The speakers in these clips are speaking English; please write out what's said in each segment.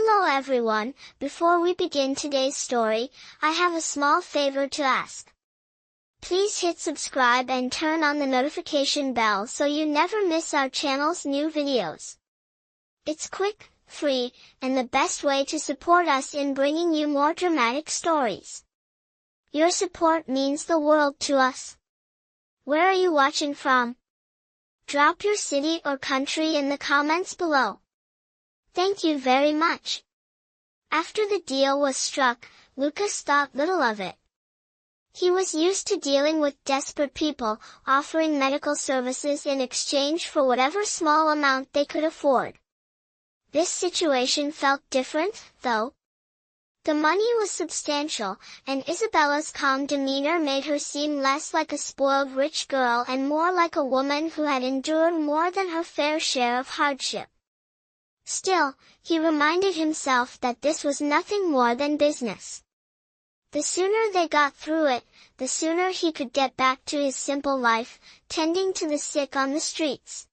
Hello everyone, before we begin today's story, I have a small favor to ask. Please hit subscribe and turn on the notification bell so you never miss our channel's new videos. It's quick, free, and the best way to support us in bringing you more dramatic stories. Your support means the world to us. Where are you watching from? Drop your city or country in the comments below. Thank you very much. After the deal was struck, Lucas thought little of it. He was used to dealing with desperate people, offering medical services in exchange for whatever small amount they could afford. This situation felt different, though. The money was substantial, and Isabella's calm demeanor made her seem less like a spoiled rich girl and more like a woman who had endured more than her fair share of hardship. Still, he reminded himself that this was nothing more than business. The sooner they got through it, the sooner he could get back to his simple life, tending to the sick on the streets.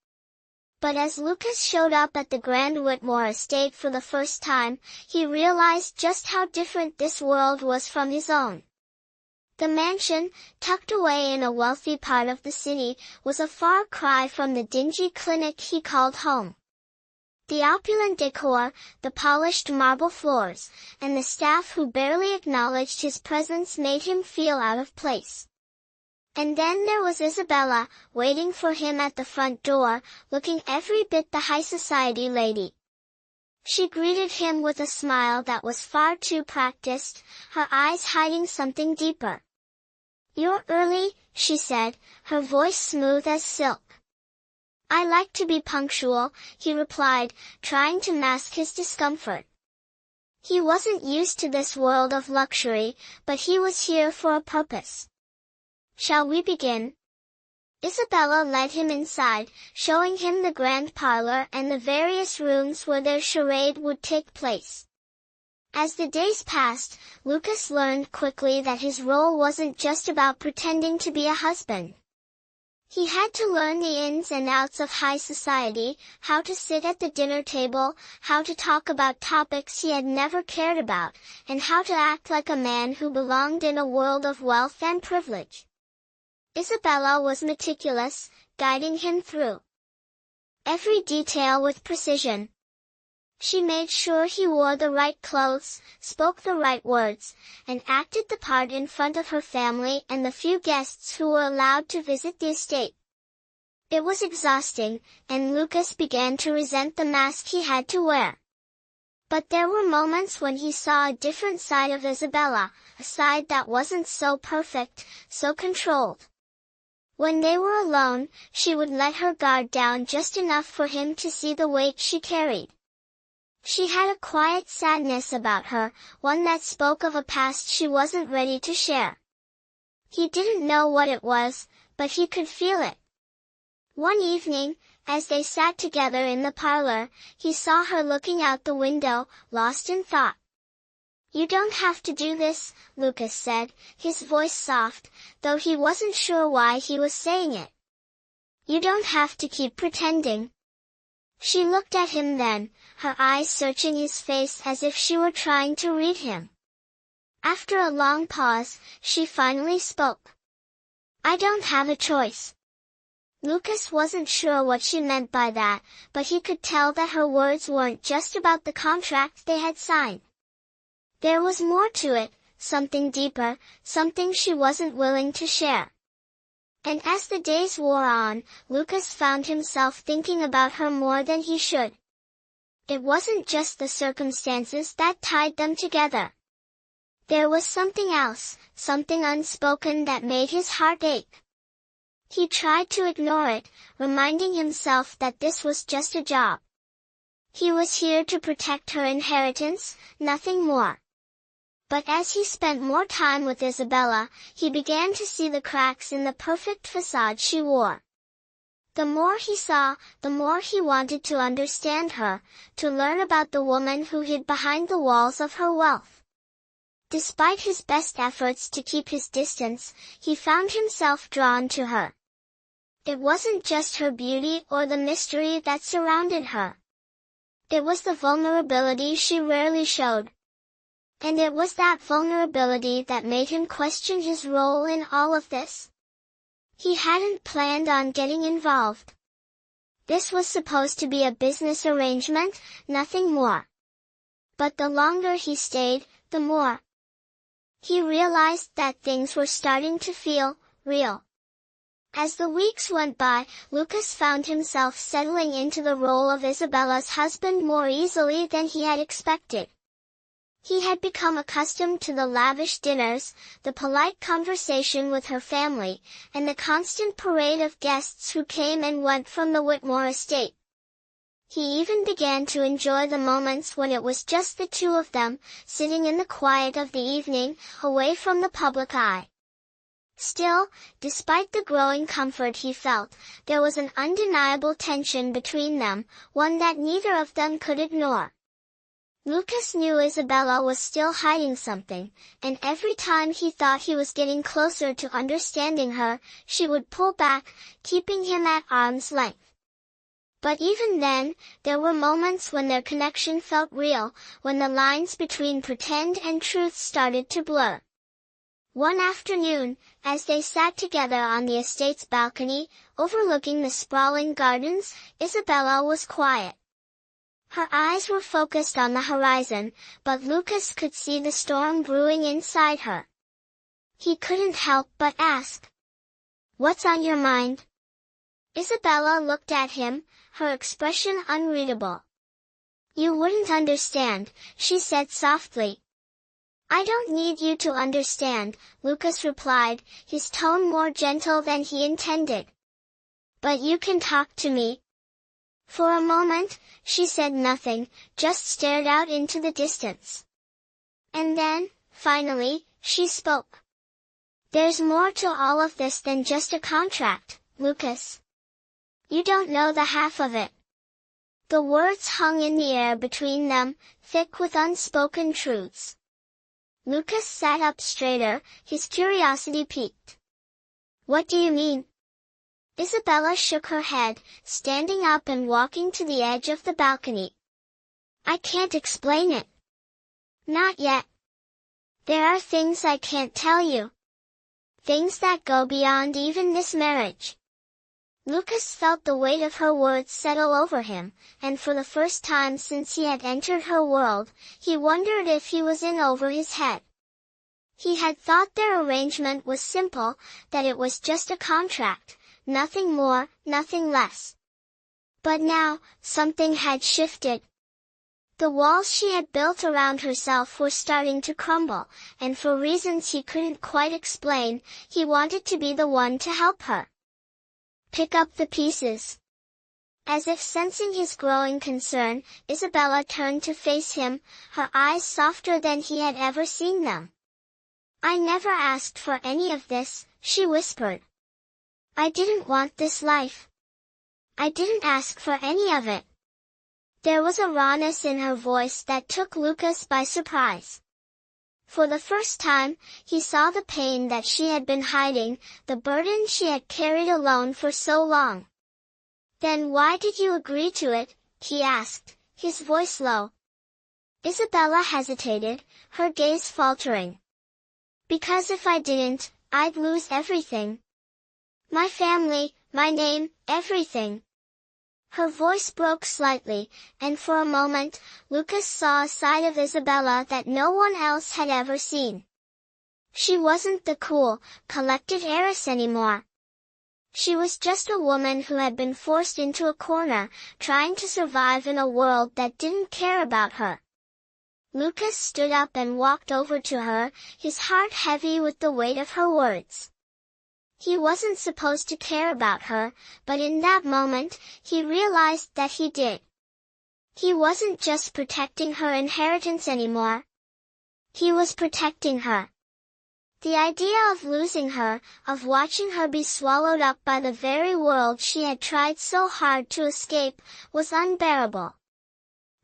But as Lucas showed up at the Grand Whitmore estate for the first time, he realized just how different this world was from his own. The mansion, tucked away in a wealthy part of the city, was a far cry from the dingy clinic he called home. The opulent decor, the polished marble floors, and the staff who barely acknowledged his presence made him feel out of place. And then there was Isabella, waiting for him at the front door, looking every bit the high society lady. She greeted him with a smile that was far too practiced, her eyes hiding something deeper. "You're early," she said, her voice smooth as silk. "I like to be punctual," he replied, trying to mask his discomfort. He wasn't used to this world of luxury, but he was here for a purpose. "Shall we begin?" Isabella led him inside, showing him the grand parlor and the various rooms where their charade would take place. As the days passed, Lucas learned quickly that his role wasn't just about pretending to be a husband. He had to learn the ins and outs of high society, how to sit at the dinner table, how to talk about topics he had never cared about, and how to act like a man who belonged in a world of wealth and privilege. Isabella was meticulous, guiding him through every detail with precision. She made sure he wore the right clothes, spoke the right words, and acted the part in front of her family and the few guests who were allowed to visit the estate. It was exhausting, and Lucas began to resent the mask he had to wear. But there were moments when he saw a different side of Isabella, a side that wasn't so perfect, so controlled. When they were alone, she would let her guard down just enough for him to see the weight she carried. She had a quiet sadness about her, one that spoke of a past she wasn't ready to share. He didn't know what it was, but he could feel it. One evening, as they sat together in the parlor, he saw her looking out the window, lost in thought. "You don't have to do this," Lucas said, his voice soft, though he wasn't sure why he was saying it. "You don't have to keep pretending." She looked at him then, her eyes searching his face as if she were trying to read him. After a long pause, she finally spoke. "I don't have a choice." Lucas wasn't sure what she meant by that, but he could tell that her words weren't just about the contract they had signed. There was more to it, something deeper, something she wasn't willing to share. And as the days wore on, Lucas found himself thinking about her more than he should. It wasn't just the circumstances that tied them together. There was something else, something unspoken that made his heart ache. He tried to ignore it, reminding himself that this was just a job. He was here to protect her inheritance, nothing more. But as he spent more time with Isabella, he began to see the cracks in the perfect facade she wore. The more he saw, the more he wanted to understand her, to learn about the woman who hid behind the walls of her wealth. Despite his best efforts to keep his distance, he found himself drawn to her. It wasn't just her beauty or the mystery that surrounded her. It was the vulnerability she rarely showed. And it was that vulnerability that made him question his role in all of this. He hadn't planned on getting involved. This was supposed to be a business arrangement, nothing more. But the longer he stayed, the more he realized that things were starting to feel real. As the weeks went by, Lucas found himself settling into the role of Isabella's husband more easily than he had expected. He had become accustomed to the lavish dinners, the polite conversation with her family, and the constant parade of guests who came and went from the Whitmore estate. He even began to enjoy the moments when it was just the two of them, sitting in the quiet of the evening, away from the public eye. Still, despite the growing comfort he felt, there was an undeniable tension between them, one that neither of them could ignore. Lucas knew Isabella was still hiding something, and every time he thought he was getting closer to understanding her, she would pull back, keeping him at arm's length. But even then, there were moments when their connection felt real, when the lines between pretend and truth started to blur. One afternoon, as they sat together on the estate's balcony, overlooking the sprawling gardens, Isabella was quiet. Her eyes were focused on the horizon, but Lucas could see the storm brewing inside her. He couldn't help but ask, "What's on your mind?" Isabella looked at him, her expression unreadable. "You wouldn't understand," she said softly. "I don't need you to understand," Lucas replied, his tone more gentle than he intended. "But you can talk to me." For a moment, she said nothing, just stared out into the distance. And then, finally, she spoke. "There's more to all of this than just a contract, Lucas. You don't know the half of it." The words hung in the air between them, thick with unspoken truths. Lucas sat up straighter, his curiosity piqued. "What do you mean?" Isabella shook her head, standing up and walking to the edge of the balcony. "I can't explain it. Not yet. There are things I can't tell you. Things that go beyond even this marriage." Lucas felt the weight of her words settle over him, and for the first time since he had entered her world, he wondered if he was in over his head. He had thought their arrangement was simple, that it was just a contract, nothing more, nothing less. But now, something had shifted. The walls she had built around herself were starting to crumble, and for reasons he couldn't quite explain, he wanted to be the one to help her pick up the pieces. As if sensing his growing concern, Isabella turned to face him, her eyes softer than he had ever seen them. "I never asked for any of this," she whispered. "I didn't want this life. I didn't ask for any of it." There was a rawness in her voice that took Lucas by surprise. For the first time, he saw the pain that she had been hiding, the burden she had carried alone for so long. "Then why did you agree to it?" he asked, his voice low. Isabella hesitated, her gaze faltering. "Because if I didn't, I'd lose everything. My family, my name, everything." Her voice broke slightly, and for a moment, Lucas saw a side of Isabella that no one else had ever seen. She wasn't the cool, collected heiress anymore. She was just a woman who had been forced into a corner, trying to survive in a world that didn't care about her. Lucas stood up and walked over to her, his heart heavy with the weight of her words. He wasn't supposed to care about her, but in that moment, he realized that he did. He wasn't just protecting her inheritance anymore. He was protecting her. The idea of losing her, of watching her be swallowed up by the very world she had tried so hard to escape, was unbearable.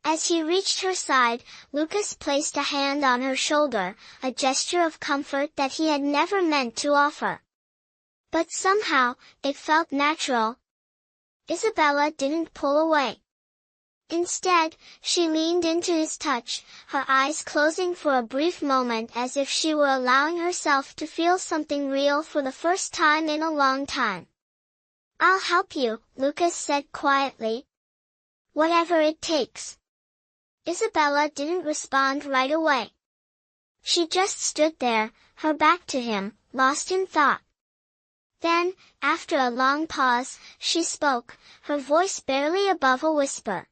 As he reached her side, Lucas placed a hand on her shoulder, a gesture of comfort that he had never meant to offer. But somehow, it felt natural. Isabella didn't pull away. Instead, she leaned into his touch, her eyes closing for a brief moment as if she were allowing herself to feel something real for the first time in a long time. "I'll help you," Lucas said quietly. "Whatever it takes." Isabella didn't respond right away. She just stood there, her back to him, lost in thought. Then, after a long pause, she spoke, her voice barely above a whisper.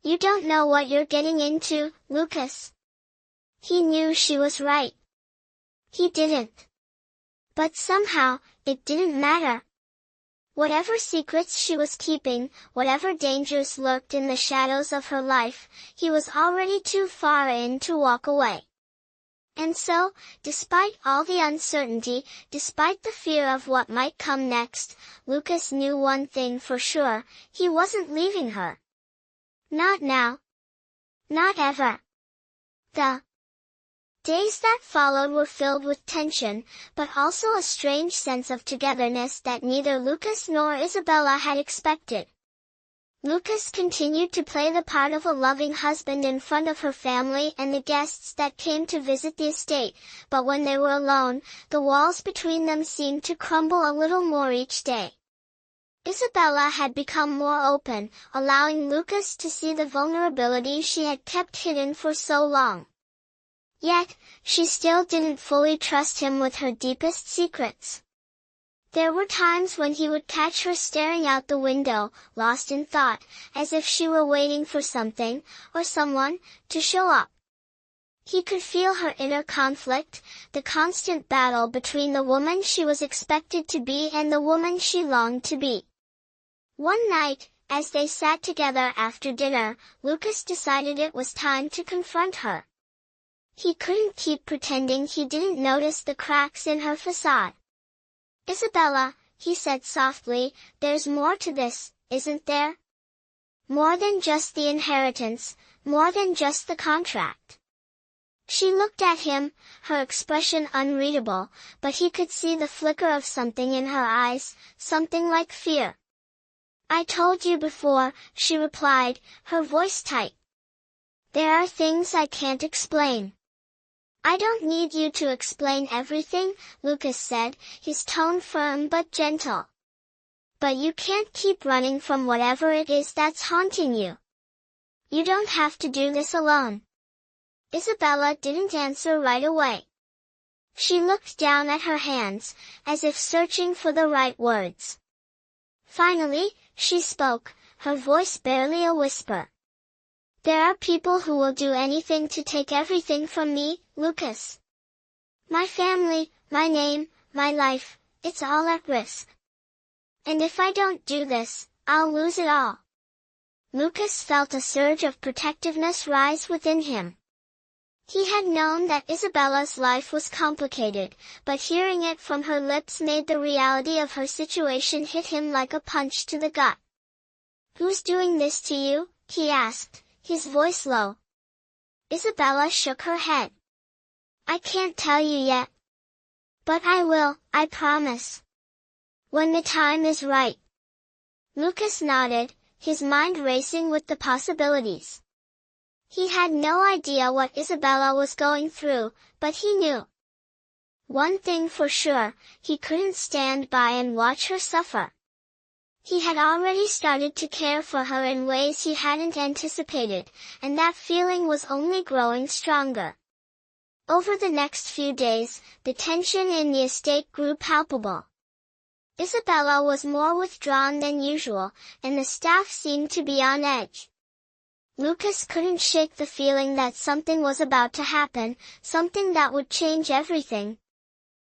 "You don't know what you're getting into, Lucas." He knew she was right. He didn't. But somehow, it didn't matter. Whatever secrets she was keeping, whatever dangers lurked in the shadows of her life, he was already too far in to walk away. And so, despite all the uncertainty, despite the fear of what might come next, Lucas knew one thing for sure, he wasn't leaving her. Not now. Not ever. The days that followed were filled with tension, but also a strange sense of togetherness that neither Lucas nor Isabella had expected. Lucas continued to play the part of a loving husband in front of her family and the guests that came to visit the estate, but when they were alone, the walls between them seemed to crumble a little more each day. Isabella had become more open, allowing Lucas to see the vulnerability she had kept hidden for so long. Yet, she still didn't fully trust him with her deepest secrets. There were times when he would catch her staring out the window, lost in thought, as if she were waiting for something, or someone, to show up. He could feel her inner conflict, the constant battle between the woman she was expected to be and the woman she longed to be. One night, as they sat together after dinner, Lucas decided it was time to confront her. He couldn't keep pretending he didn't notice the cracks in her facade. "Isabella," he said softly, "there's more to this, isn't there? More than just the inheritance, more than just the contract." She looked at him, her expression unreadable, but he could see the flicker of something in her eyes, something like fear. "I told you before," she replied, her voice tight. "There are things I can't explain." "I don't need you to explain everything," Lucas said, his tone firm but gentle. "But you can't keep running from whatever it is that's haunting you. You don't have to do this alone." Isabella didn't answer right away. She looked down at her hands, as if searching for the right words. Finally, she spoke, her voice barely a whisper. "There are people who will do anything to take everything from me, Lucas. My family, my name, my life, it's all at risk. And if I don't do this, I'll lose it all." Lucas felt a surge of protectiveness rise within him. He had known that Isabella's life was complicated, but hearing it from her lips made the reality of her situation hit him like a punch to the gut. "Who's doing this to you?" he asked, his voice low. Isabella shook her head. "I can't tell you yet. But I will, I promise. When the time is right." Lucas nodded, his mind racing with the possibilities. He had no idea what Isabella was going through, but he knew one thing for sure, he couldn't stand by and watch her suffer. He had already started to care for her in ways he hadn't anticipated, and that feeling was only growing stronger. Over the next few days, the tension in the estate grew palpable. Isabella was more withdrawn than usual, and the staff seemed to be on edge. Lucas couldn't shake the feeling that something was about to happen, something that would change everything.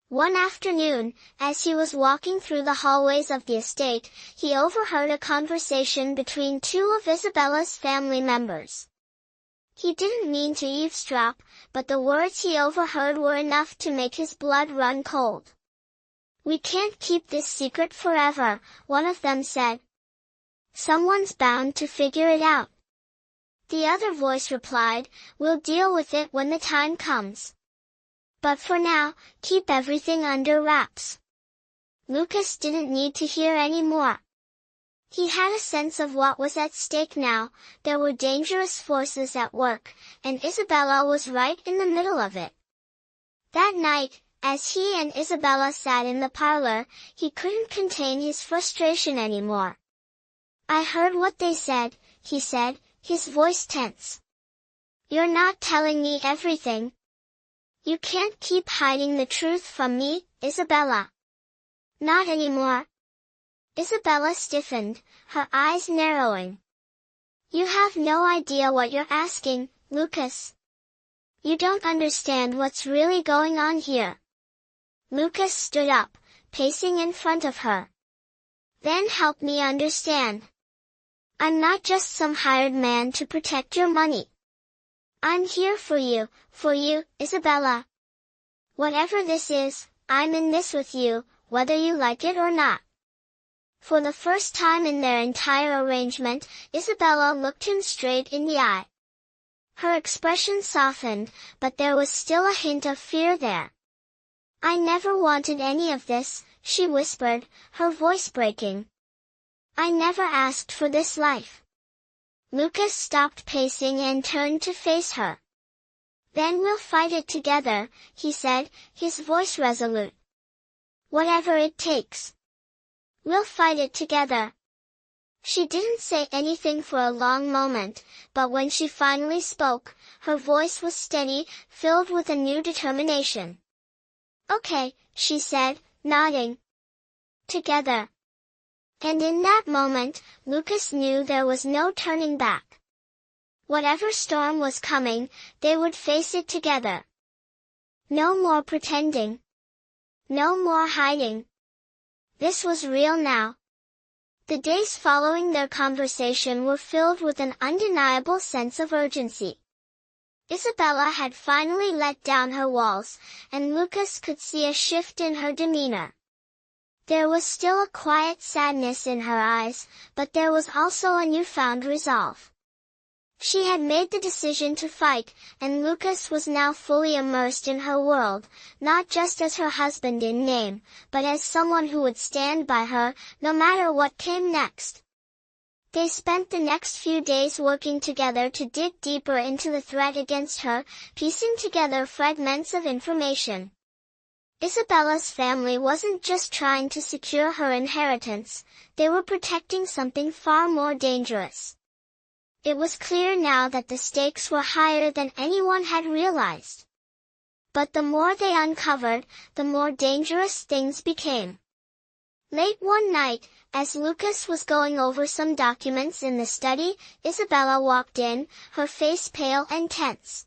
One afternoon, as he was walking through the hallways of the estate, he overheard a conversation between two of Isabella's family members. He didn't mean to eavesdrop, but the words he overheard were enough to make his blood run cold. "We can't keep this secret forever," one of them said. "Someone's bound to figure it out." The other voice replied, "We'll deal with it when the time comes. But for now, keep everything under wraps." Lucas didn't need to hear any more. He had a sense of what was at stake now. There were dangerous forces at work, and Isabella was right in the middle of it. That night, as he and Isabella sat in the parlor, he couldn't contain his frustration anymore. "I heard what they said," he said, his voice tense. "You're not telling me everything. You can't keep hiding the truth from me, Isabella." "Not anymore." Isabella stiffened, her eyes narrowing. "You have no idea what you're asking, Lucas. You don't understand what's really going on here." Lucas stood up, pacing in front of her. "Then help me understand. I'm not just some hired man to protect your money. I'm here for you, Isabella. Whatever this is, I'm in this with you, whether you like it or not." For the first time in their entire arrangement, Isabella looked him straight in the eye. Her expression softened, but there was still a hint of fear there. "I never wanted any of this," she whispered, her voice breaking. "I never asked for this life." Lucas stopped pacing and turned to face her. "Then we'll fight it together," he said, his voice resolute. "Whatever it takes. We'll fight it together." She didn't say anything for a long moment, but when she finally spoke, her voice was steady, filled with a new determination. "Okay," she said, nodding. "Together." And in that moment, Lucas knew there was no turning back. Whatever storm was coming, they would face it together. No more pretending. No more hiding. This was real now. The days following their conversation were filled with an undeniable sense of urgency. Isabella had finally let down her walls, and Lucas could see a shift in her demeanor. There was still a quiet sadness in her eyes, but there was also a newfound resolve. She had made the decision to fight, and Lucas was now fully immersed in her world, not just as her husband in name, but as someone who would stand by her, no matter what came next. They spent the next few days working together to dig deeper into the threat against her, piecing together fragments of information. Isabella's family wasn't just trying to secure her inheritance, they were protecting something far more dangerous. It was clear now that the stakes were higher than anyone had realized. But the more they uncovered, the more dangerous things became. Late one night, as Lucas was going over some documents in the study, Isabella walked in, her face pale and tense.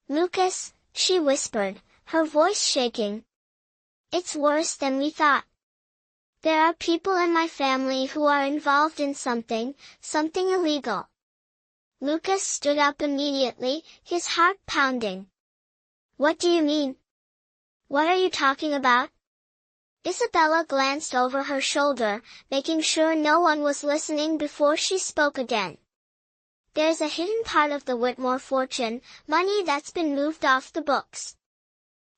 "Lucas," she whispered, her voice shaking. "It's worse than we thought. There are people in my family who are involved in something illegal." Lucas stood up immediately, his heart pounding. "What do you mean? What are you talking about?" Isabella glanced over her shoulder, making sure no one was listening before she spoke again. "There's a hidden part of the Whitmore fortune, money that's been moved off the books.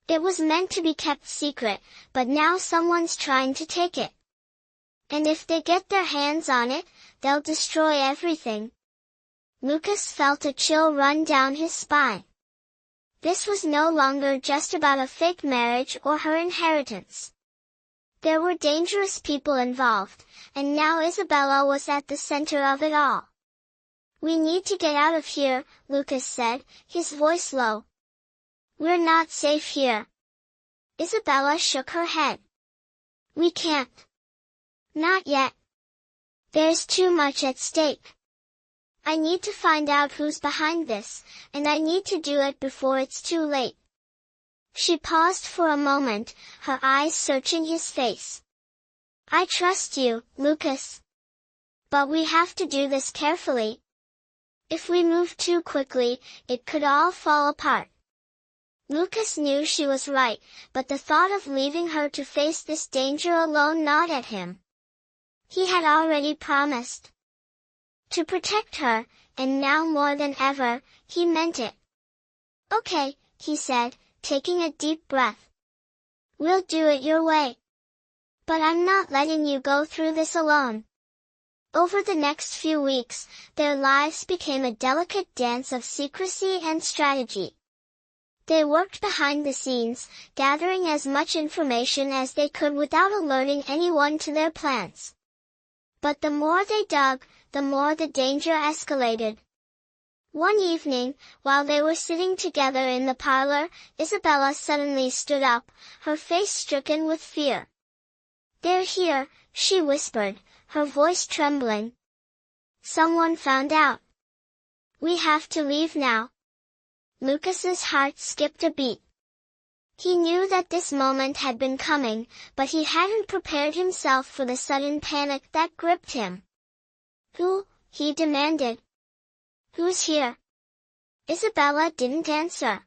It was meant to be kept secret, but now someone's trying to take it. And if they get their hands on it, they'll destroy everything." Lucas felt a chill run down his spine. This was no longer just about a fake marriage or her inheritance. There were dangerous people involved, and now Isabella was at the center of it all. "We need to get out of here," Lucas said, his voice low. "We're not safe here." Isabella shook her head. "We can't. Not yet. There's too much at stake. I need to find out who's behind this, and I need to do it before it's too late." She paused for a moment, her eyes searching his face. "I trust you, Lucas. But we have to do this carefully. If we move too quickly, it could all fall apart." Lucas knew she was right, but the thought of leaving her to face this danger alone gnawed at him. He had already promised to protect her, and now more than ever, he meant it. "Okay," he said, taking a deep breath. "We'll do it your way. But I'm not letting you go through this alone." Over the next few weeks, their lives became a delicate dance of secrecy and strategy. They worked behind the scenes, gathering as much information as they could without alerting anyone to their plans. But the more they dug, the more the danger escalated. One evening, while they were sitting together in the parlor, Isabella suddenly stood up, her face stricken with fear. "They're here," she whispered, her voice trembling. "Someone found out. We have to leave now." Lucas's heart skipped a beat. He knew that this moment had been coming, but he hadn't prepared himself for the sudden panic that gripped him. "Who?" he demanded. "Who's here?" Isabella didn't answer.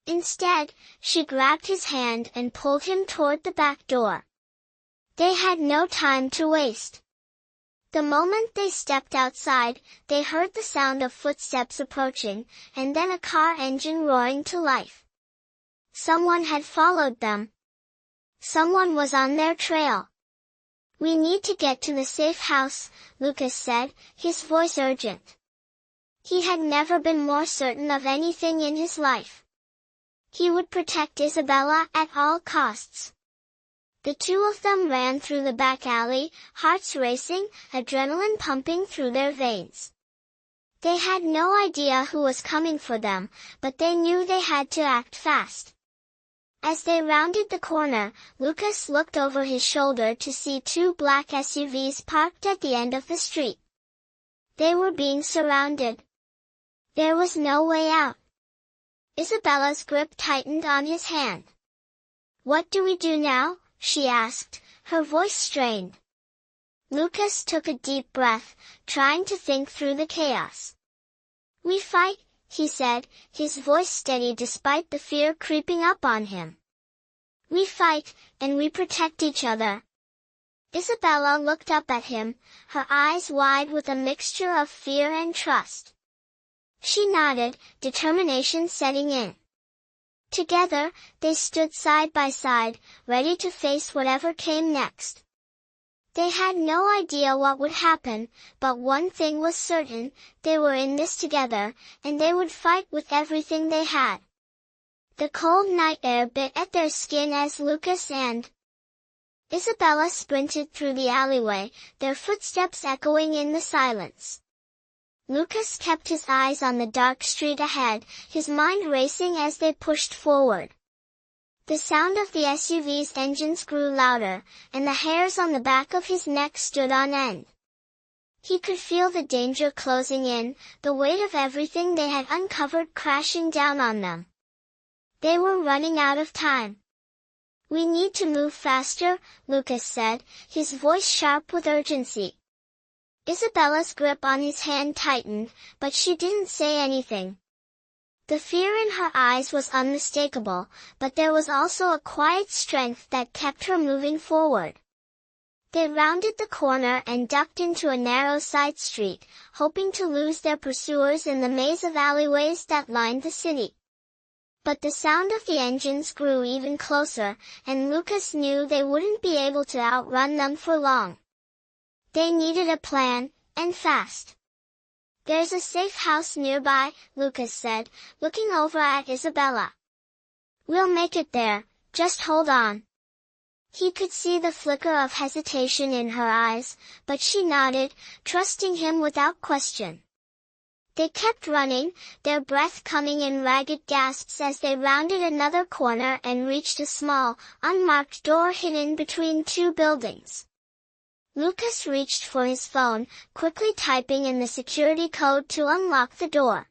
Instead, she grabbed his hand and pulled him toward the back door. They had no time to waste. The moment they stepped outside, they heard the sound of footsteps approaching, and then a car engine roaring to life. Someone had followed them. Someone was on their trail. "We need to get to the safe house," Lucas said, his voice urgent. He had never been more certain of anything in his life. He would protect Isabella at all costs. The two of them ran through the back alley, hearts racing, adrenaline pumping through their veins. They had no idea who was coming for them, but they knew they had to act fast. As they rounded the corner, Lucas looked over his shoulder to see two black SUVs parked at the end of the street. They were being surrounded. There was no way out. Isabella's grip tightened on his hand. "What do we do now?" she asked, her voice strained. Lucas took a deep breath, trying to think through the chaos. "We fight," he said, his voice steady despite the fear creeping up on him. "We fight, and we protect each other." Isabella looked up at him, her eyes wide with a mixture of fear and trust. She nodded, determination setting in. Together, they stood side by side, ready to face whatever came next. They had no idea what would happen, but one thing was certain, they were in this together, and they would fight with everything they had. The cold night air bit at their skin as Lucas and Isabella sprinted through the alleyway, their footsteps echoing in the silence. Lucas kept his eyes on the dark street ahead, his mind racing as they pushed forward. The sound of the SUV's engines grew louder, and the hairs on the back of his neck stood on end. He could feel the danger closing in, the weight of everything they had uncovered crashing down on them. They were running out of time. "We need to move faster," Lucas said, his voice sharp with urgency. Isabella's grip on his hand tightened, but she didn't say anything. The fear in her eyes was unmistakable, but there was also a quiet strength that kept her moving forward. They rounded the corner and ducked into a narrow side street, hoping to lose their pursuers in the maze of alleyways that lined the city. But the sound of the engines grew even closer, and Lucas knew they wouldn't be able to outrun them for long. They needed a plan, and fast. "There's a safe house nearby," Lucas said, looking over at Isabella. "We'll make it there, just hold on." He could see the flicker of hesitation in her eyes, but she nodded, trusting him without question. They kept running, their breath coming in ragged gasps as they rounded another corner and reached a small, unmarked door hidden between two buildings. Lucas reached for his phone, quickly typing in the security code to unlock the door.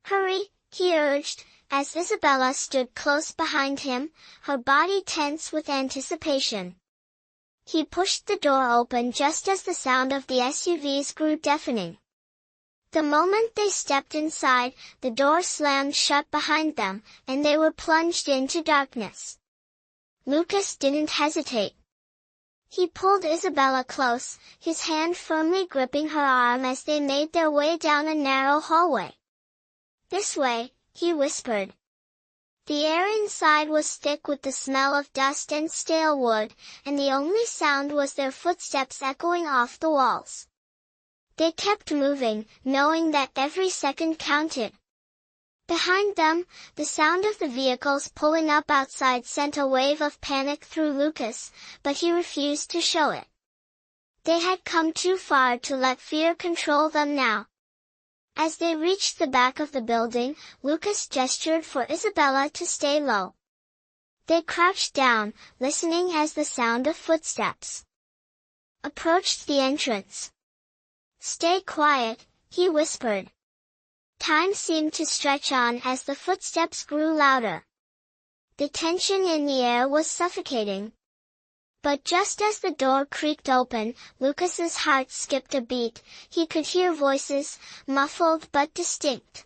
"Hurry," he urged, as Isabella stood close behind him, her body tense with anticipation. He pushed the door open just as the sound of the SUVs grew deafening. The moment they stepped inside, the door slammed shut behind them, and they were plunged into darkness. Lucas didn't hesitate. He pulled Isabella close, his hand firmly gripping her arm as they made their way down a narrow hallway. "This way," he whispered. The air inside was thick with the smell of dust and stale wood, and the only sound was their footsteps echoing off the walls. They kept moving, knowing that every second counted. Behind them, the sound of the vehicles pulling up outside sent a wave of panic through Lucas, but he refused to show it. They had come too far to let fear control them now. As they reached the back of the building, Lucas gestured for Isabella to stay low. They crouched down, listening as the sound of footsteps approached the entrance. "Stay quiet," he whispered. Time seemed to stretch on as the footsteps grew louder. The tension in the air was suffocating. But just as the door creaked open, Lucas's heart skipped a beat. He could hear voices, muffled but distinct.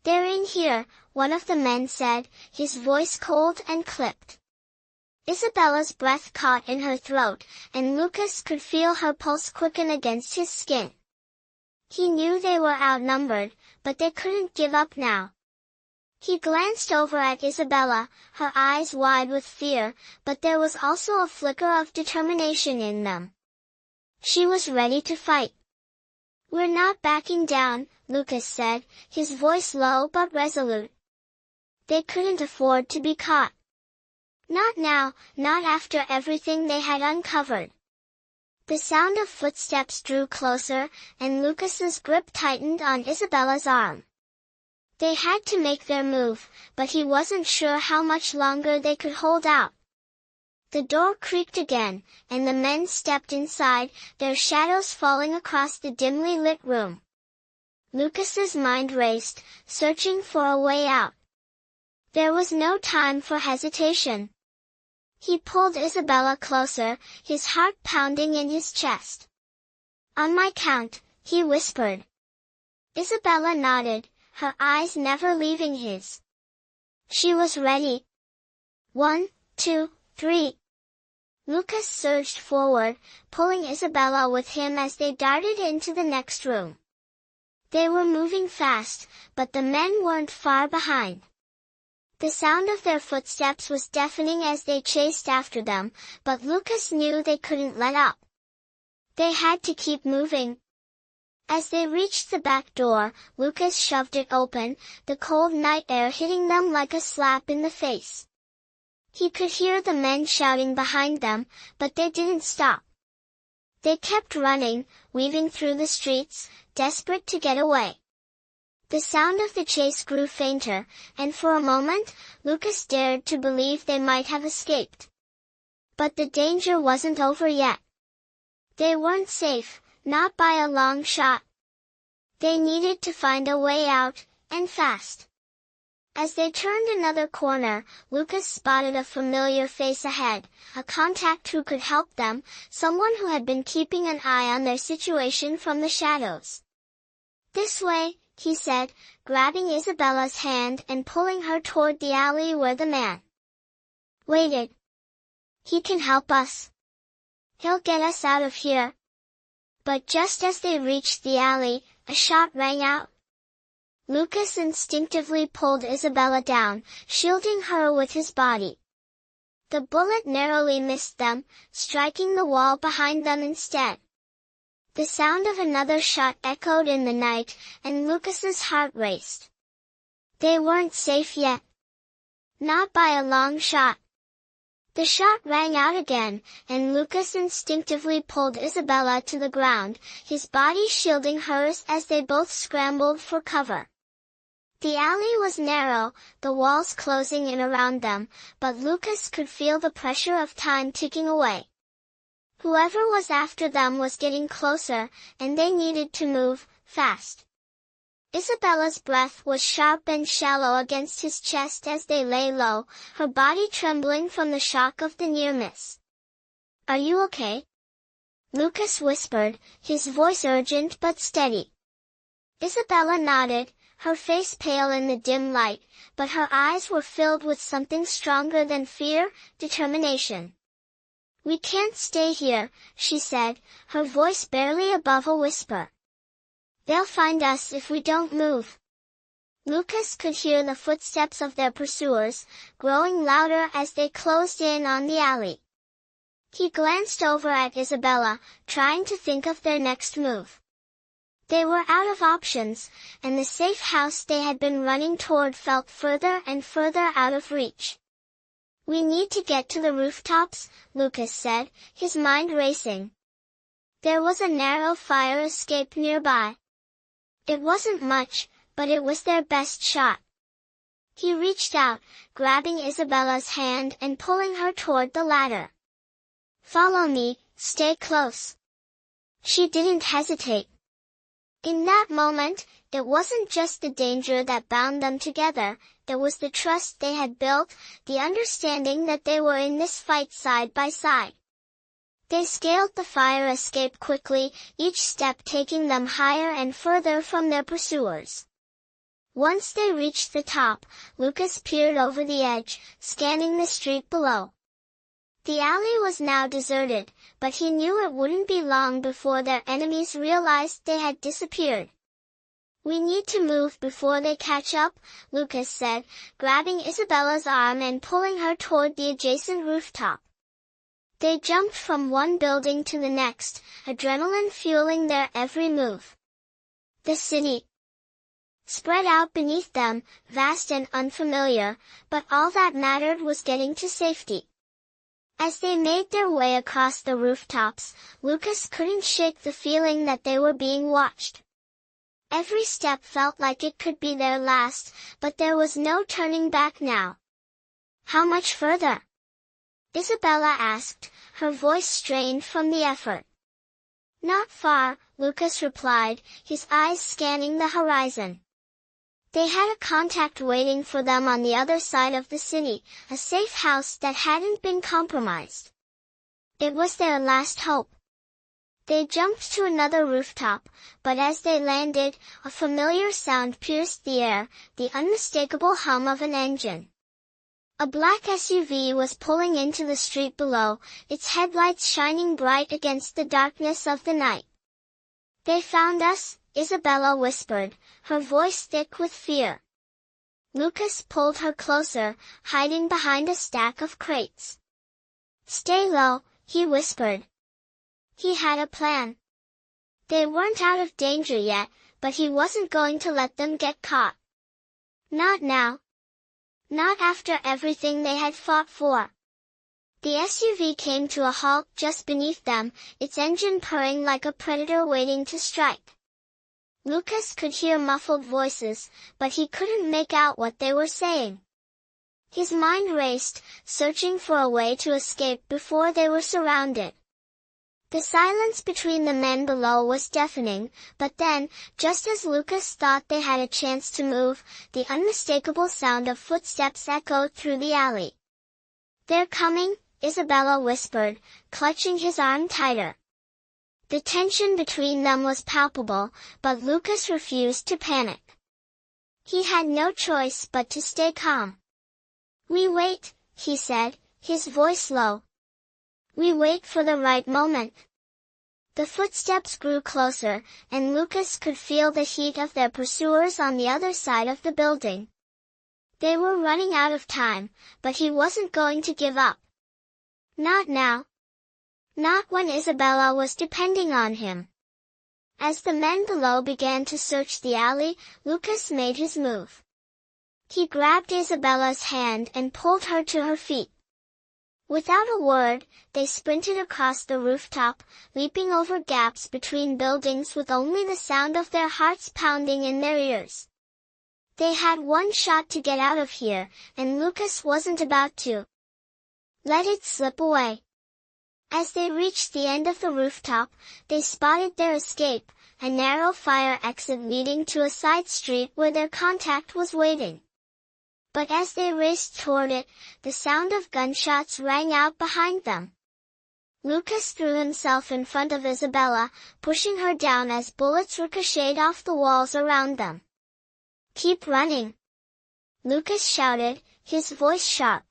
"They're in here," one of the men said, his voice cold and clipped. Isabella's breath caught in her throat, and Lucas could feel her pulse quicken against his skin. He knew they were outnumbered, but they couldn't give up now. He glanced over at Isabella, her eyes wide with fear, but there was also a flicker of determination in them. She was ready to fight. "We're not backing down," Lucas said, his voice low but resolute. They couldn't afford to be caught. Not now, not after everything they had uncovered. The sound of footsteps drew closer, and Lucas's grip tightened on Isabella's arm. They had to make their move, but he wasn't sure how much longer they could hold out. The door creaked again, and the men stepped inside, their shadows falling across the dimly lit room. Lucas's mind raced, searching for a way out. There was no time for hesitation. He pulled Isabella closer, his heart pounding in his chest. "On my count," he whispered. Isabella nodded, her eyes never leaving his. She was ready. 1, 2, 3. Lucas surged forward, pulling Isabella with him as they darted into the next room. They were moving fast, but the men weren't far behind. The sound of their footsteps was deafening as they chased after them, but Lucas knew they couldn't let up. They had to keep moving. As they reached the back door, Lucas shoved it open, the cold night air hitting them like a slap in the face. He could hear the men shouting behind them, but they didn't stop. They kept running, weaving through the streets, desperate to get away. The sound of the chase grew fainter, and for a moment, Lucas dared to believe they might have escaped. But the danger wasn't over yet. They weren't safe, not by a long shot. They needed to find a way out, and fast. As they turned another corner, Lucas spotted a familiar face ahead, a contact who could help them, someone who had been keeping an eye on their situation from the shadows. "This way," he said, grabbing Isabella's hand and pulling her toward the alley where the man waited. "He can help us. He'll get us out of here." But just as they reached the alley, a shot rang out. Lucas instinctively pulled Isabella down, shielding her with his body. The bullet narrowly missed them, striking the wall behind them instead. The sound of another shot echoed in the night, and Lucas's heart raced. They weren't safe yet. Not by a long shot. The shot rang out again, and Lucas instinctively pulled Isabella to the ground, his body shielding hers as they both scrambled for cover. The alley was narrow, the walls closing in around them, but Lucas could feel the pressure of time ticking away. Whoever was after them was getting closer, and they needed to move, fast. Isabella's breath was sharp and shallow against his chest as they lay low, her body trembling from the shock of the near miss. "Are you okay?" Lucas whispered, his voice urgent but steady. Isabella nodded, her face pale in the dim light, but her eyes were filled with something stronger than fear, determination. "We can't stay here," she said, her voice barely above a whisper. "They'll find us if we don't move." Lucas could hear the footsteps of their pursuers, growing louder as they closed in on the alley. He glanced over at Isabella, trying to think of their next move. They were out of options, and the safe house they had been running toward felt further and further out of reach. "We need to get to the rooftops," Lucas said, his mind racing. There was a narrow fire escape nearby. It wasn't much, but it was their best shot. He reached out, grabbing Isabella's hand and pulling her toward the ladder. "Follow me, stay close." She didn't hesitate. In that moment, it wasn't just the danger that bound them together, it was the trust they had built, the understanding that they were in this fight side by side. They scaled the fire escape quickly, each step taking them higher and further from their pursuers. Once they reached the top, Lucas peered over the edge, scanning the street below. The alley was now deserted, but he knew it wouldn't be long before their enemies realized they had disappeared. "We need to move before they catch up," Lucas said, grabbing Isabella's arm and pulling her toward the adjacent rooftop. They jumped from one building to the next, adrenaline fueling their every move. The city spread out beneath them, vast and unfamiliar, but all that mattered was getting to safety. As they made their way across the rooftops, Lucas couldn't shake the feeling that they were being watched. Every step felt like it could be their last, but there was no turning back now. "How much further?" Isabella asked, her voice strained from the effort. "Not far," Lucas replied, his eyes scanning the horizon. They had a contact waiting for them on the other side of the city, a safe house that hadn't been compromised. It was their last hope. They jumped to another rooftop, but as they landed, a familiar sound pierced the air, the unmistakable hum of an engine. A black SUV was pulling into the street below, its headlights shining bright against the darkness of the night. "They found us," Isabella whispered, her voice thick with fear. Lucas pulled her closer, hiding behind a stack of crates. "Stay low," he whispered. He had a plan. They weren't out of danger yet, but he wasn't going to let them get caught. Not now. Not after everything they had fought for. The SUV came to a halt just beneath them, its engine purring like a predator waiting to strike. Lucas could hear muffled voices, but he couldn't make out what they were saying. His mind raced, searching for a way to escape before they were surrounded. The silence between the men below was deafening, but then, just as Lucas thought they had a chance to move, the unmistakable sound of footsteps echoed through the alley. "They're coming," Isabella whispered, clutching his arm tighter. The tension between them was palpable, but Lucas refused to panic. He had no choice but to stay calm. "We wait," he said, his voice low. "We wait for the right moment." The footsteps grew closer, and Lucas could feel the heat of their pursuers on the other side of the building. They were running out of time, but he wasn't going to give up. Not now. Not when Isabella was depending on him. As the men below began to search the alley, Lucas made his move. He grabbed Isabella's hand and pulled her to her feet. Without a word, they sprinted across the rooftop, leaping over gaps between buildings with only the sound of their hearts pounding in their ears. They had one shot to get out of here, and Lucas wasn't about to let it slip away. As they reached the end of the rooftop, they spotted their escape, a narrow fire exit leading to a side street where their contact was waiting. But as they raced toward it, the sound of gunshots rang out behind them. Lucas threw himself in front of Isabella, pushing her down as bullets ricocheted off the walls around them. "Keep running!" Lucas shouted, his voice sharp.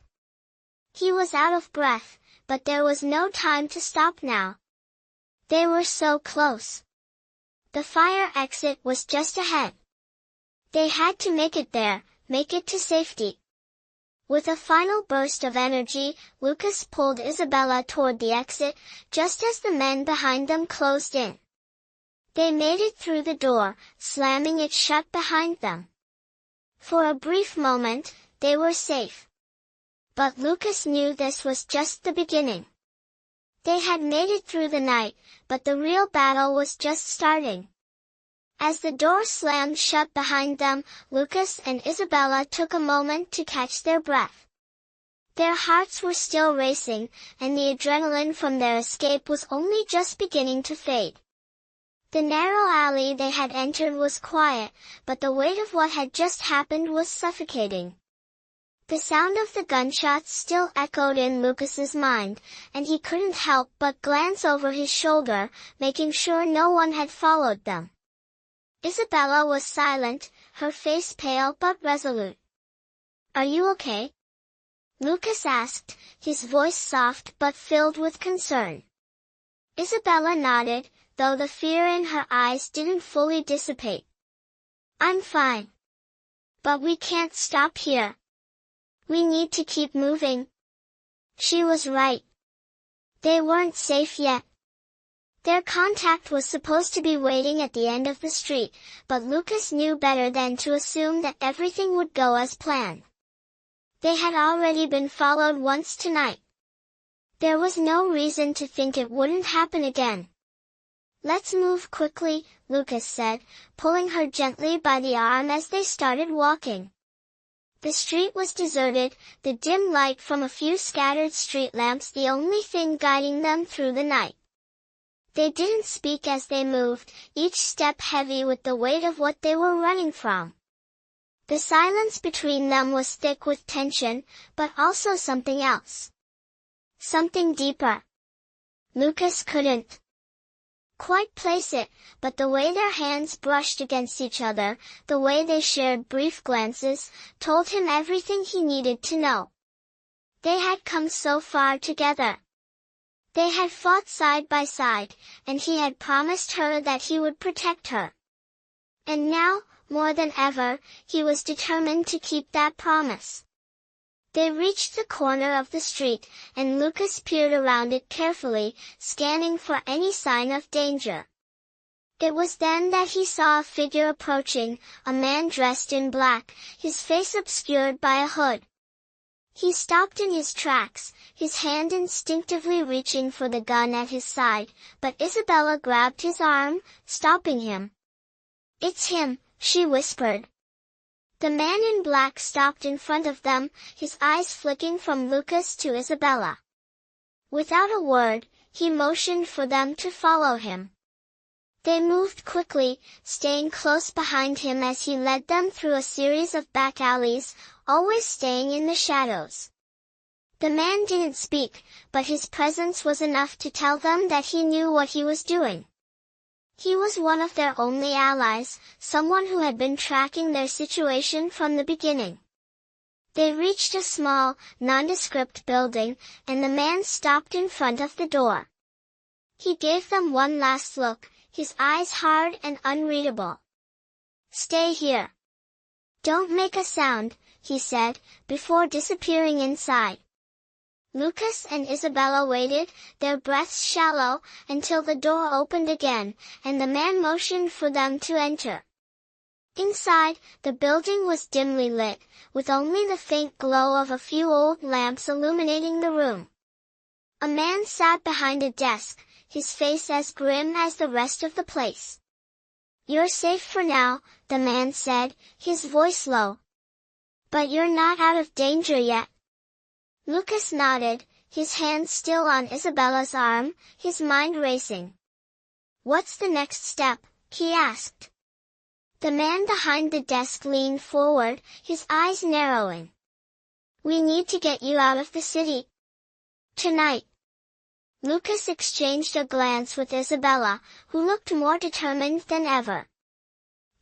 He was out of breath, but there was no time to stop now. They were so close. The fire exit was just ahead. They had to make it there, make it to safety. With a final burst of energy, Lucas pulled Isabella toward the exit, just as the men behind them closed in. They made it through the door, slamming it shut behind them. For a brief moment, they were safe. But Lucas knew this was just the beginning. They had made it through the night, but the real battle was just starting. As the door slammed shut behind them, Lucas and Isabella took a moment to catch their breath. Their hearts were still racing, and the adrenaline from their escape was only just beginning to fade. The narrow alley they had entered was quiet, but the weight of what had just happened was suffocating. The sound of the gunshots still echoed in Lucas's mind, and he couldn't help but glance over his shoulder, making sure no one had followed them. Isabella was silent, her face pale but resolute. "Are you okay?" Lucas asked, his voice soft but filled with concern. Isabella nodded, though the fear in her eyes didn't fully dissipate. "I'm fine. But we can't stop here. We need to keep moving." She was right. They weren't safe yet. Their contact was supposed to be waiting at the end of the street, but Lucas knew better than to assume that everything would go as planned. They had already been followed once tonight. There was no reason to think it wouldn't happen again. "Let's move quickly," Lucas said, pulling her gently by the arm as they started walking. The street was deserted, the dim light from a few scattered street lamps the only thing guiding them through the night. They didn't speak as they moved, each step heavy with the weight of what they were running from. The silence between them was thick with tension, but also something else. Something deeper. Lucas couldn't quite place it, but the way their hands brushed against each other, the way they shared brief glances, told him everything he needed to know. They had come so far together. They had fought side by side, and he had promised her that he would protect her. And now, more than ever, he was determined to keep that promise. They reached the corner of the street, and Lucas peered around it carefully, scanning for any sign of danger. It was then that he saw a figure approaching, a man dressed in black, his face obscured by a hood. He stopped in his tracks, his hand instinctively reaching for the gun at his side, but Isabella grabbed his arm, stopping him. "It's him," she whispered. The man in black stopped in front of them, his eyes flicking from Lucas to Isabella. Without a word, he motioned for them to follow him. They moved quickly, staying close behind him as he led them through a series of back alleys, always staying in the shadows. The man didn't speak, but his presence was enough to tell them that he knew what he was doing. He was one of their only allies, someone who had been tracking their situation from the beginning. They reached a small, nondescript building, and the man stopped in front of the door. He gave them one last look, his eyes hard and unreadable. "Stay here. Don't make a sound," he said, before disappearing inside. Lucas and Isabella waited, their breaths shallow, until the door opened again, and the man motioned for them to enter. Inside, the building was dimly lit, with only the faint glow of a few old lamps illuminating the room. A man sat behind a desk, his face as grim as the rest of the place. "You're safe for now," the man said, his voice low. "But you're not out of danger yet." Lucas nodded, his hand still on Isabella's arm, his mind racing. "What's the next step?" he asked. The man behind the desk leaned forward, his eyes narrowing. "We need to get you out of the city. Tonight." Lucas exchanged a glance with Isabella, who looked more determined than ever.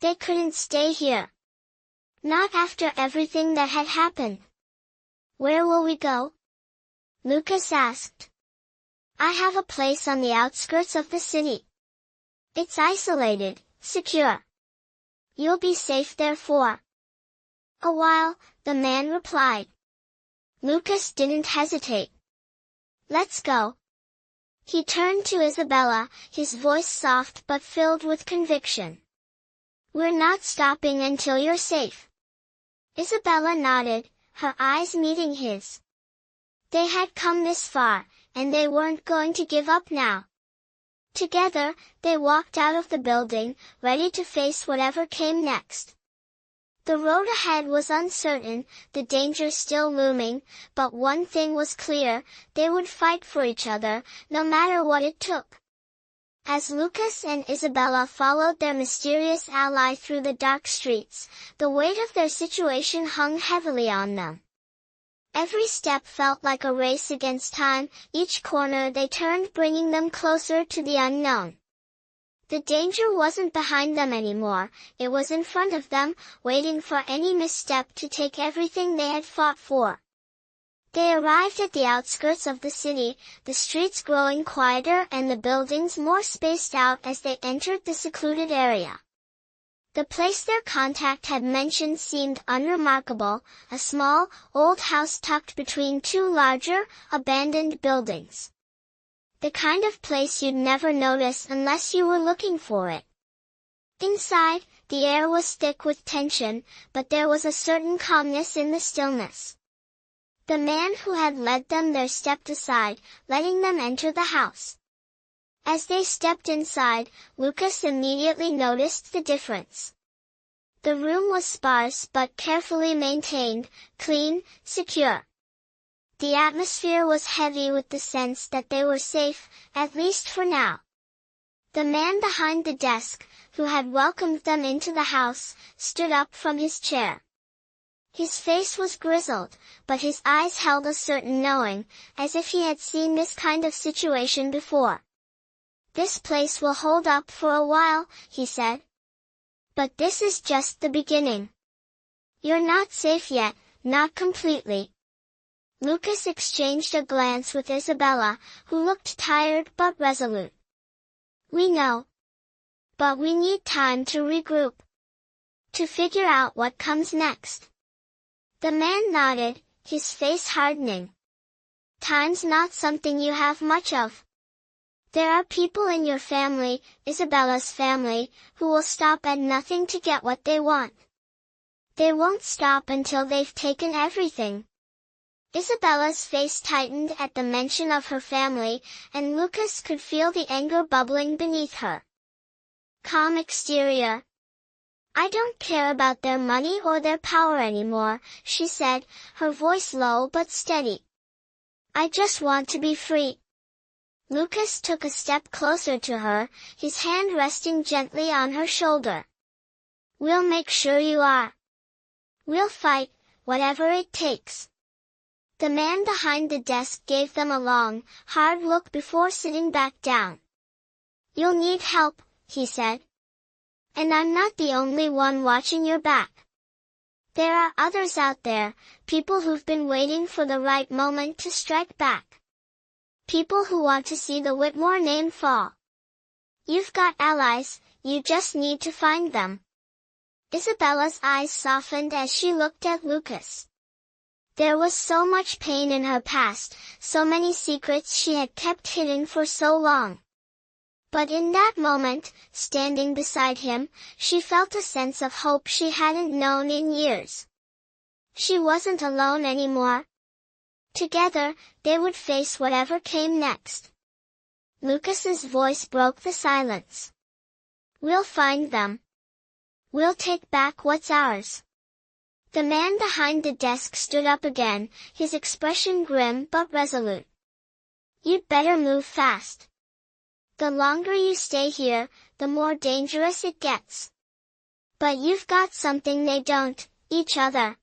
"They couldn't stay here. Not after everything that had happened." "Where will we go?" Lucas asked. "I have a place on the outskirts of the city. It's isolated, secure. You'll be safe there for a while, the man replied. Lucas didn't hesitate. Let's go. He turned to Isabella, his voice soft but filled with conviction. We're not stopping until you're safe. Isabella nodded, her eyes meeting his. They had come this far, and they weren't going to give up now. Together, they walked out of the building, ready to face whatever came next. The road ahead was uncertain, the danger still looming, but one thing was clear, they would fight for each other, no matter what it took. As Lucas and Isabella followed their mysterious ally through the dark streets, the weight of their situation hung heavily on them. Every step felt like a race against time, each corner they turned bringing them closer to the unknown. The danger wasn't behind them anymore, it was in front of them, waiting for any misstep to take everything they had fought for. They arrived at the outskirts of the city, the streets growing quieter and the buildings more spaced out as they entered the secluded area. The place their contact had mentioned seemed unremarkable, a small, old house tucked between two larger, abandoned buildings. The kind of place you'd never notice unless you were looking for it. Inside, the air was thick with tension, but there was a certain calmness in the stillness. The man who had led them there stepped aside, letting them enter the house. As they stepped inside, Lucas immediately noticed the difference. The room was sparse but carefully maintained, clean, secure. The atmosphere was heavy with the sense that they were safe, at least for now. The man behind the desk, who had welcomed them into the house, stood up from his chair. His face was grizzled, but his eyes held a certain knowing, as if he had seen this kind of situation before. This place will hold up for a while, he said. But this is just the beginning. You're not safe yet, not completely. Lucas exchanged a glance with Isabella, who looked tired but resolute. We know. But we need time to regroup. To figure out what comes next. The man nodded, his face hardening. Time's not something you have much of. There are people in your family, Isabella's family, who will stop at nothing to get what they want. They won't stop until they've taken everything. Isabella's face tightened at the mention of her family, and Lucas could feel the anger bubbling beneath her. Calm exterior. I don't care about their money or their power anymore, she said, her voice low but steady. I just want to be free. Lucas took a step closer to her, his hand resting gently on her shoulder. We'll make sure you are. We'll fight, whatever it takes. The man behind the desk gave them a long, hard look before sitting back down. You'll need help, he said. And I'm not the only one watching your back. There are others out there, people who've been waiting for the right moment to strike back. People who want to see the Whitmore name fall. You've got allies, you just need to find them. Isabella's eyes softened as she looked at Lucas. There was so much pain in her past, so many secrets she had kept hidden for so long. But in that moment, standing beside him, she felt a sense of hope she hadn't known in years. She wasn't alone anymore. Together, they would face whatever came next. Lucas's voice broke the silence. We'll find them. We'll take back what's ours. The man behind the desk stood up again, his expression grim but resolute. You'd better move fast. The longer you stay here, the more dangerous it gets. But you've got something they don't, each other.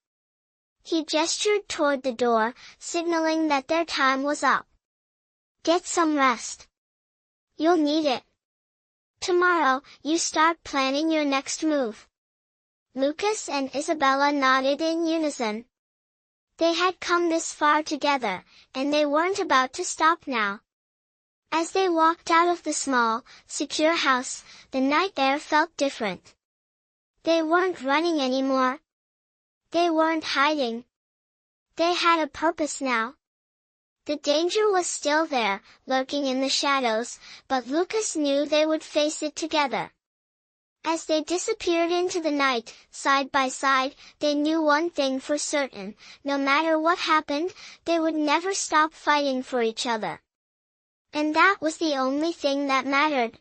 He gestured toward the door, signaling that their time was up. Get some rest. You'll need it. Tomorrow, you start planning your next move. Lucas and Isabella nodded in unison. They had come this far together, and they weren't about to stop now. As they walked out of the small, secure house, the night air felt different. They weren't running anymore. They weren't hiding. They had a purpose now. The danger was still there, lurking in the shadows, but Lucas knew they would face it together. As they disappeared into the night, side by side, they knew one thing for certain: no matter what happened, they would never stop fighting for each other. And that was the only thing that mattered.